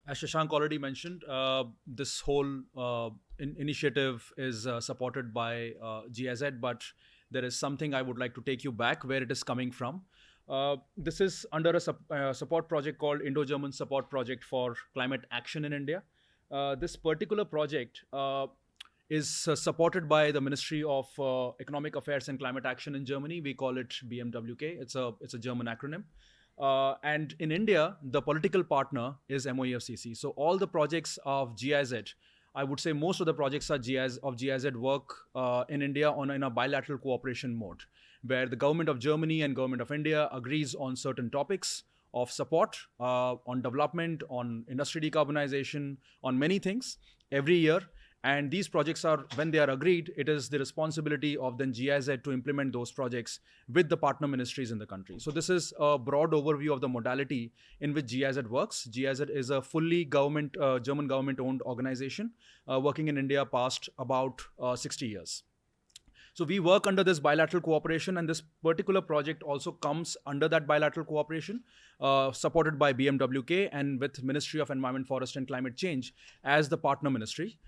As Shashank already mentioned, this whole initiative is supported by GIZ, but there is something I would like to take you back where it is coming from. This is under a support project called Indo-German Support Project for Climate Action in India. This particular project is supported by the Ministry of Economic Affairs and Climate Action in Germany. We call it BMWK. It's a German acronym. And in India, the political partner is MOEFCC. So all the projects of GIZ, I would say most of the projects are GIZ work in India in a bilateral cooperation mode, where the government of Germany and government of India agrees on certain topics of support on development, on industry decarbonization, on many things every year. And these projects are, when they are agreed, it is the responsibility of then GIZ to implement those projects with the partner ministries in the country. So this is a broad overview of the modality in which GIZ works. GIZ is a fully German government-owned organization working in India past about 60 years. So we work under this bilateral cooperation, and this particular project also comes under that bilateral cooperation, supported by BMWK and with Ministry of Environment, Forest and Climate Change as the partner ministry.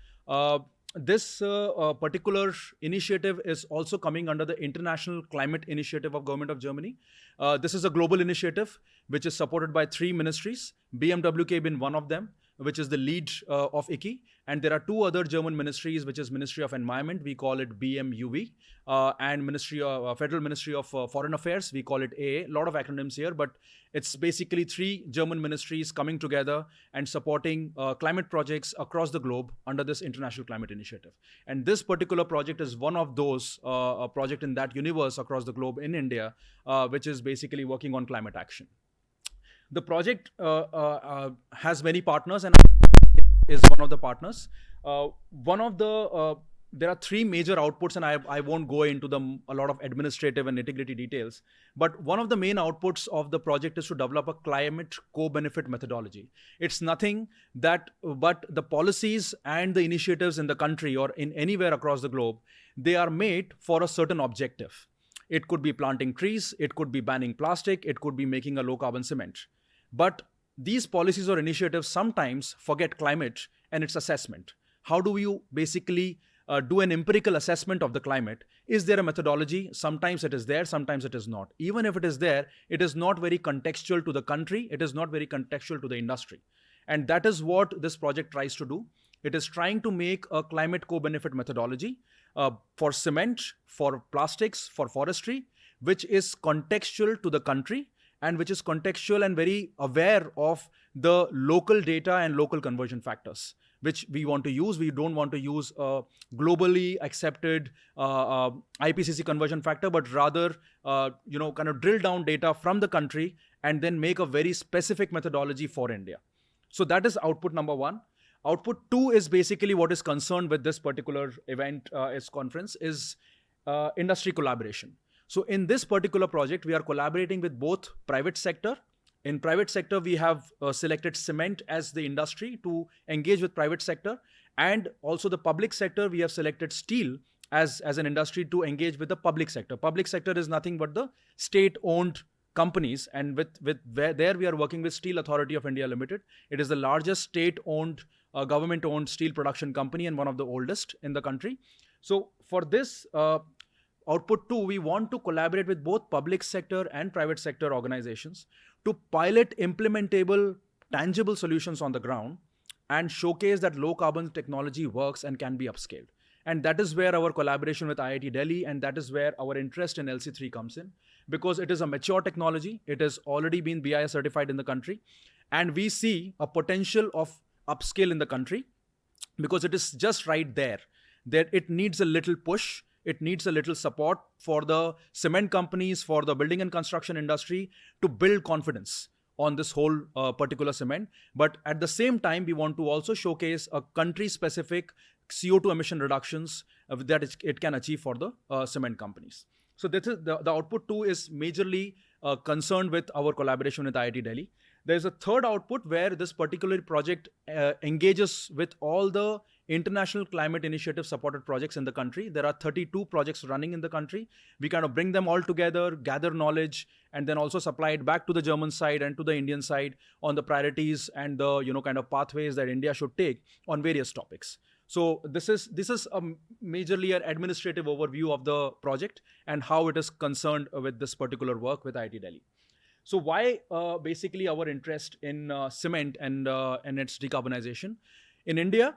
This particular initiative is also coming under the International Climate Initiative of Government of Germany. This is a global initiative which is supported by 3 ministries, BMWK being one of them, which is the lead of ICI. And there are 2 other German ministries, which is Ministry of Environment, we call it BMUV, and Federal Ministry of Foreign Affairs, we call it AA. A lot of acronyms here, but it's basically 3 German ministries coming together and supporting climate projects across the globe under this International Climate Initiative. And this particular project is one of those project in that universe across the globe in India, which is basically working on climate action. The project has many partners and is one of the partners. There are 3 major outputs, and I won't go into a lot of administrative and nitty-gritty details. But one of the main outputs of the project is to develop a climate co-benefit methodology. It's nothing but the policies and the initiatives in the country or in anywhere across the globe, they are made for a certain objective. It could be planting trees, it could be banning plastic, it could be making a low carbon cement. But these policies or initiatives sometimes forget climate and its assessment. How do you basically do an empirical assessment of the climate? Is there a methodology? Sometimes it is there, sometimes it is not. Even if it is there, it is not very contextual to the country, it is not very contextual to the industry. And that is what this project tries to do. It is trying to make a climate co-benefit methodology for cement, for plastics, for forestry, which is contextual to the country and which is contextual and very aware of the local data and local conversion factors, which we want to use. We don't want to use a globally accepted IPCC conversion factor, but rather, kind of drill down data from the country and then make a very specific methodology for India. So that is output number 1. Output 2 is basically what is concerned with this particular event, conference, is industry collaboration. So in this particular project, we are collaborating with both private sector. In private sector, we have selected cement as the industry to engage with private sector. And also the public sector, we have selected steel as an industry to engage with the public sector. Public sector is nothing but the state-owned companies, and there we are working with Steel Authority of India Limited. It is the largest state-owned, government-owned steel production company and one of the oldest in the country. So for this output 2, we want to collaborate with both public sector and private sector organizations to pilot implementable, tangible solutions on the ground and showcase that low carbon technology works and can be upscaled. And that is where our collaboration with IIT Delhi, and that is where our interest in LC3 comes in, because it is a mature technology. It has already been BIS certified in the country. And we see a potential of upscale in the country because it is just right there. That it needs a little push. It needs a little support for the cement companies, for the building and construction industry to build confidence on this whole particular cement. But at the same time, we want to also showcase a country-specific CO2 emission reductions that it can achieve for the cement companies. So this is the output 2 is majorly concerned with our collaboration with IIT Delhi. There's a third output where this particular project engages with all the international climate initiative supported projects in the country. There are 32 projects running in the country. We kind of bring them all together, gather knowledge, and then also supply it back to the German side and to the Indian side on the priorities and the kind of pathways that India should take on various topics. So this is majorly an administrative overview of the project and how it is concerned with this particular work with IIT Delhi. So why basically our interest in cement and its decarbonization? In India,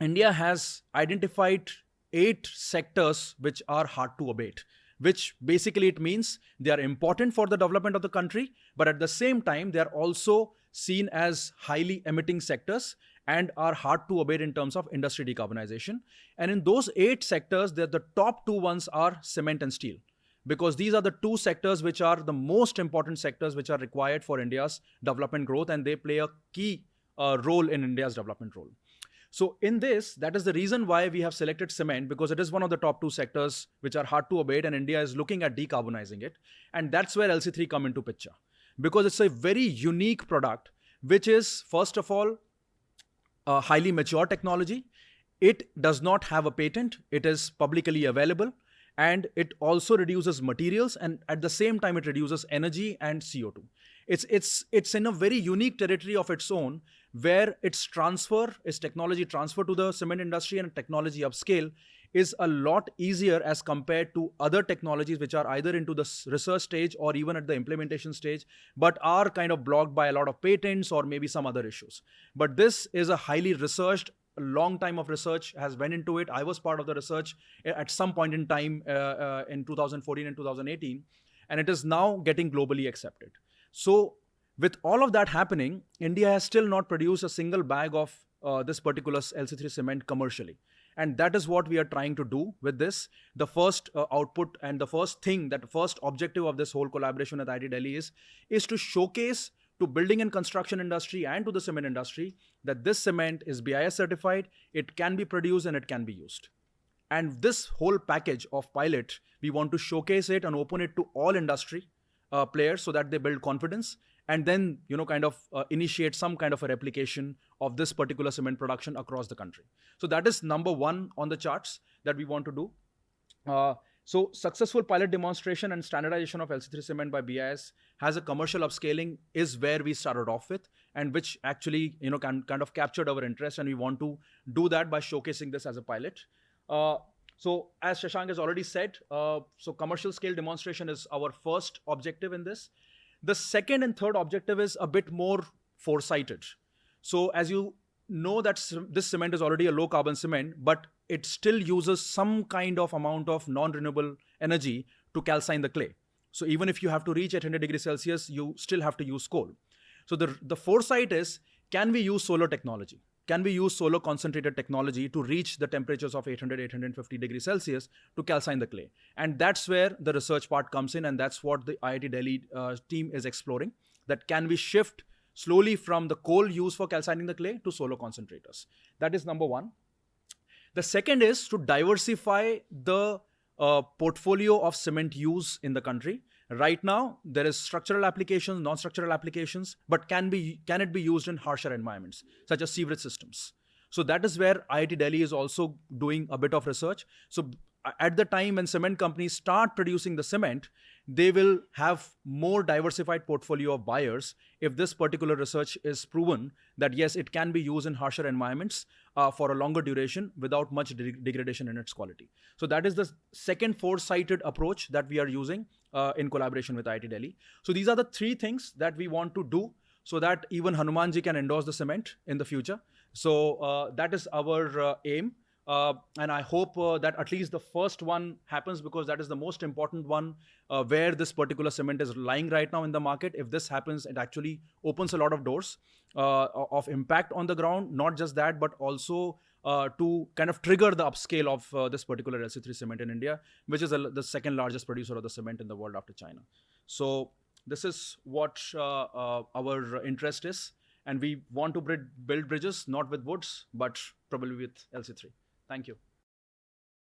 India has identified 8 sectors which are hard to abate, which basically it means they are important for the development of the country, but at the same time, they are also seen as highly emitting sectors and are hard to abate in terms of industry decarbonization. And in those 8 sectors, the top 2 ones are cement and steel, because these are the 2 sectors which are the most important sectors which are required for India's development growth, and they play a key role in India's development role. So in this, that is the reason why we have selected cement, because it is one of the top 2 sectors which are hard to abate, and India is looking at decarbonizing it. And that's where LC3 come into picture, because it's a very unique product, which is, first of all, a highly mature technology. It does not have a patent. It is publicly available. And it also reduces materials, and at the same time, it reduces energy and CO2. It's in a very unique territory of its own, where its technology transfer to the cement industry and technology upscale is a lot easier as compared to other technologies which are either into the research stage or even at the implementation stage, but are kind of blocked by a lot of patents or maybe some other issues. But this is a highly researched, a long time of research has went into it. I was part of the research at some point in time in 2014 and 2018, and it is now getting globally accepted. So with all of that happening, India has still not produced a single bag of this particular LC3 cement commercially. And that is what we are trying to do with this. The first output and the first objective of this whole collaboration with IIT Delhi is to showcase to building and construction industry and to the cement industry that this cement is BIS certified, it can be produced and it can be used. And this whole package of pilot, we want to showcase it and open it to all industry players so that they build confidence and then, initiate some kind of a replication of this particular cement production across the country. So that is number 1 on the charts that we want to do. So successful pilot demonstration and standardization of LC3 cement by BIS has a commercial upscaling is where we started off with, and which actually, kind of captured our interest, and we want to do that by showcasing this as a pilot. So as Shashank has already said, so commercial scale demonstration is our first objective in this. The second and third objective is a bit more foresighted. So as you know that this cement is already a low carbon cement, but it still uses some kind of amount of non-renewable energy to calcine the clay. So even if you have to reach 800 degrees Celsius, you still have to use coal. So the foresight is, can we use solar technology? Can we use solar concentrated technology to reach the temperatures of 800, 850 degrees Celsius to calcine the clay? And that's where the research part comes in, and that's what the IIT Delhi team is exploring, that can we shift slowly from the coal used for calcining the clay to solar concentrators. That is number 1. The second is to diversify the portfolio of cement use in the country. Right now, there is structural applications, non-structural applications, but can it be used in harsher environments, such as sewerage systems? So that is where IIT Delhi is also doing a bit of research. So at the time when cement companies start producing the cement, they will have more diversified portfolio of buyers if this particular research is proven that yes, it can be used in harsher environments for a longer duration without much degradation in its quality. So that is the second foresighted approach that we are using in collaboration with IIT Delhi. So these are the 3 things that we want to do so that even Hanumanji can endorse the cement in the future. So that is our aim. And I hope that at least the first one happens, because that is the most important one where this particular cement is lying right now in the market. If this happens, it actually opens a lot of doors of impact on the ground. Not just that, but also to kind of trigger the upscale of this particular LC3 cement in India, which is the second largest producer of the cement in the world after China. So this is what our interest is. And we want to build bridges, not with woods, but probably with LC3. Thank you.